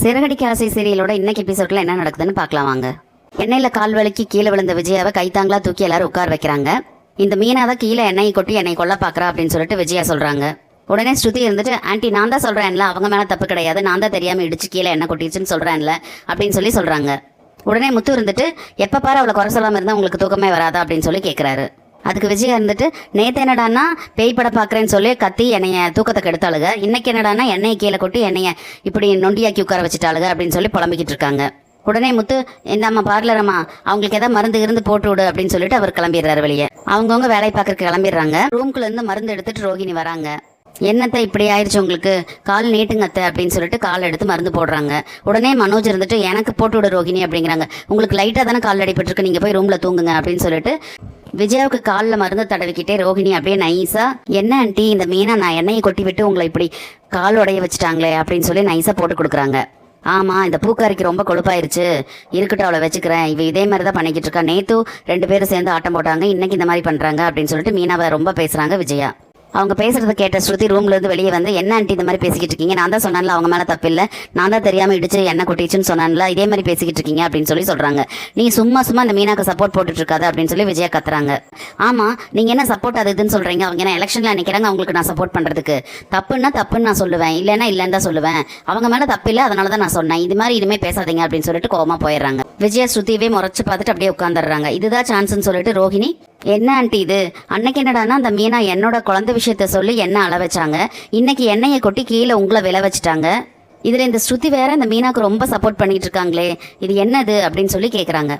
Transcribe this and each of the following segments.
சிறகடிக்க ஆசை சீரியலோட இன்னைக்கு எபிசோட்ல என்ன நடக்குதுன்னு பார்க்கலாம் வாங்க. எண்ணெயில கால் வலிக்கு கீழே விழுந்த விஜயாவை கைத்தாங்களா தூக்கி எல்லாரும் உட்கார வைக்கிறாங்க. இந்த மீனா தான் கீழே எண்ணெயை கொட்டி என்னை கொல்ல பாக்குறா அப்படின்னு சொல்லிட்டு விஜயா சொல்றாங்க. உடனே ஸ்ருதி இருந்துட்டு, ஆன்ட்டி நான் தான் சொல்றேன்ல, அவங்க மேல தப்பு கிடையாது, நான் தான் தெரியாம இடிச்சு கீழே எண்ணெய் கொட்டிடுச்சுன்னு சொல்றேன்ல அப்படின்னு சொல்றாங்க. உடனே முத்து இருந்துட்டு, எப்ப பாரு அவளை குறை சொல்லாம இருந்தா உங்களுக்கு தூக்கமே வராதா அப்படின்னு சொல்லி கேட்கிறாரு. அதுக்கு விஜயா இருந்துட்டு, நேற்று என்னடான்னா பேய் படம் பார்க்குறேன்னு சொல்லி கத்தி என்னைய தூக்கத்தை கெடுத்தாளுங்க, இன்னைக்கு என்னடான்னா எண்ணெயை கீழே கொட்டி என்னைய இப்படி நொண்டியாக்கி உட்கார வச்சுட்டாளுங்க அப்படின்னு சொல்லி புலம்பிக்கிட்டு இருக்காங்க. உடனே முத்து, இந்தாம்மா பார்லரம்மா, அவங்களுக்கு ஏதாவது மருந்து இருந்து போட்டு விடு அப்படின்னு சொல்லிட்டு அவர் கிளம்பிடுறாரு வெளியே. அவங்கவுங்க வேலை பார்க்கறதுக்கு கிளம்பிடுறாங்க. ரூம்குள்ள இருந்து மருந்து எடுத்துட்டு ரோகிணி வராங்க. என்னத்தை இப்படி ஆயிடுச்சு உங்களுக்கு, கால் நீட்டுங்கத்த அப்படின்னு சொல்லிட்டு கால் எடுத்து மருந்து போடுறாங்க. உடனே மனோஜ் இருந்துட்டு, எனக்கு போட்டு விடு ரோகிணி அப்படிங்கிறாங்க. உங்களுக்கு லைட்டாக தானே கால் அடிபட்டுருக்கு, நீங்கள் போய் ரூமில் தூங்குங்க அப்படின்னு சொல்லிட்டு விஜயாவுக்கு காலில் மருந்து தடவிக்கிட்டே ரோகிணி அப்படியே நைஸா, என்ன ஆண்டி இந்த மீனா நான் எண்ணெயை கொட்டி விட்டு உங்களை இப்படி கால் உடைய வச்சுட்டாங்களே அப்படின்னு சொல்லி நைஸா போட்டு கொடுக்குறாங்க. ஆமா, இந்த பூக்காரிக்கு ரொம்ப கொழுப்பாயிருச்சு, இருக்கட்டும் அவளை வச்சுக்கிறேன், இவ இதே மாதிரி தான் பண்ணிக்கிட்டு இருக்கா, நேத்து 2 பேரும் சேர்ந்து ஆட்டம் போட்டாங்க, இன்னைக்கு இந்த மாதிரி பண்றாங்க அப்படின்னு சொல்லிட்டு மீனாவை ரொம்ப பேசுறாங்க விஜயா. அவங்க பேசுறத கேட்ட ஸ்ருதி ரூம்ல இருந்து வெளியே வந்து, என்ன ஆண்டி இந்த மாதிரி பேசிக்கிட்டு இருக்கீங்க, நான் தான் சொன்னான்ல அவங்க மேல தப்பு இல்லை, நான் தான் தெரியாம இடிச்சு என்ன கொட்டிச்சுன்னு சொன்னான்ல, இதே மாதிரி பேசிக்கிட்டு இருக்கீங்க அப்படின்னு சொல்றாங்க. நீ சும்மா இந்த மீனாக்கு சப்போர்ட் போட்டுட்டு இருக்காது அப்படின்னு சொல்லி விஜயா கத்துறாங்க. ஆமா, நீங்க என்ன சப்போர்ட் அது இதுன்னு சொல்றீங்க, அவங்க என்ன எலெக்ஷன்ல நினைக்கிறாங்க, அவங்களுக்கு நான் சப்போர்ட் பண்றதுக்கு, தப்புன்னா தப்புன்னு நான் சொல்லுவேன், இல்லைன்னா இல்லைன்னு தான் சொல்லுவேன், அவங்க மேல தப்பு இல்லை அதனாலதான் நான் சொன்னேன், இது மாதிரி இனிமே பேசாதீங்க அப்படின்னு சொல்லிட்டு கோவமா போயிடுறாங்க. விஜயா ஸ்ருதியவே முறைச்சு பார்த்துட்டு அப்படியே உட்காந்துடுறாங்க. இதுதான் சான்ஸ்ன்னு சொல்லிட்டு ரோஹிணி, என்ன ஆண்டி இது, அன்னைக்கு என்னடானா அந்த மீனா என்னோட குழந்தை விஷயத்த சொல்லி என்ன அள வச்சாங்க, இன்னைக்கு எண்ணெயை கொட்டி கீழே உங்களை விளை வச்சுட்டாங்க, இதுல இந்த ஸ்ருதி வேற இந்த மீனாக்கு ரொம்ப சப்போர்ட் பண்ணிட்டு இருக்காங்களே, இது என்னது அப்படின்னு சொல்லி கேட்குறாங்க.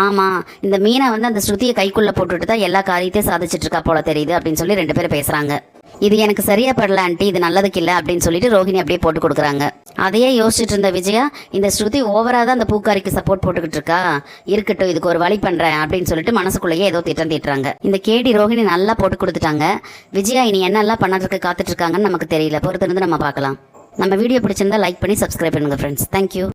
ஆமா, இந்த மீனா வந்து அந்த ஸ்ருதியை கைக்குள்ள போட்டுட்டு தான் எல்லா காரியத்தையும் சாதிச்சுட்டு இருக்கா போல தெரியுது அப்படின்னு சொல்லி 2 பேரும் பேசுறாங்க. இது எனக்கு சரியா படல ஆண்டி, இது நல்லதுக்கு இல்லை அப்படின்னு சொல்லிட்டு ரோஹிணி அப்படியே போட்டு கொடுக்குறாங்க. அதையே யோசிச்சுட்டு இருந்த விஜயா, இந்த ஸ்ருதி ஓவரா தான் அந்த பூக்காரிக்கு சப்போர்ட் போட்டுக்கிட்டு இருக்கா, இருக்கட்டும் இதுக்கு ஒரு வழி பண்றேன் அப்படின்னு சொல்லிட்டு மனசுக்குள்ளேயே ஏதோ திட்டம் தீட்டுறாங்க. இந்த கேடி ரோஹிணி நல்லா போட்டு கொடுத்துட்டாங்க. விஜயா இனி என்னெல்லாம் பண்ணறதுக்கு காத்துட்டு இருக்காங்கன்னு நமக்கு தெரியல, பொறுத்திருந்து நம்ம பார்க்கலாம். நம்ம வீடியோ பிடிச்சிருந்தா லைக் பண்ணி சப்ஸ்கிரைப் பண்ணுங்க ஃப்ரெண்ட்ஸ். தேங்க்யூ.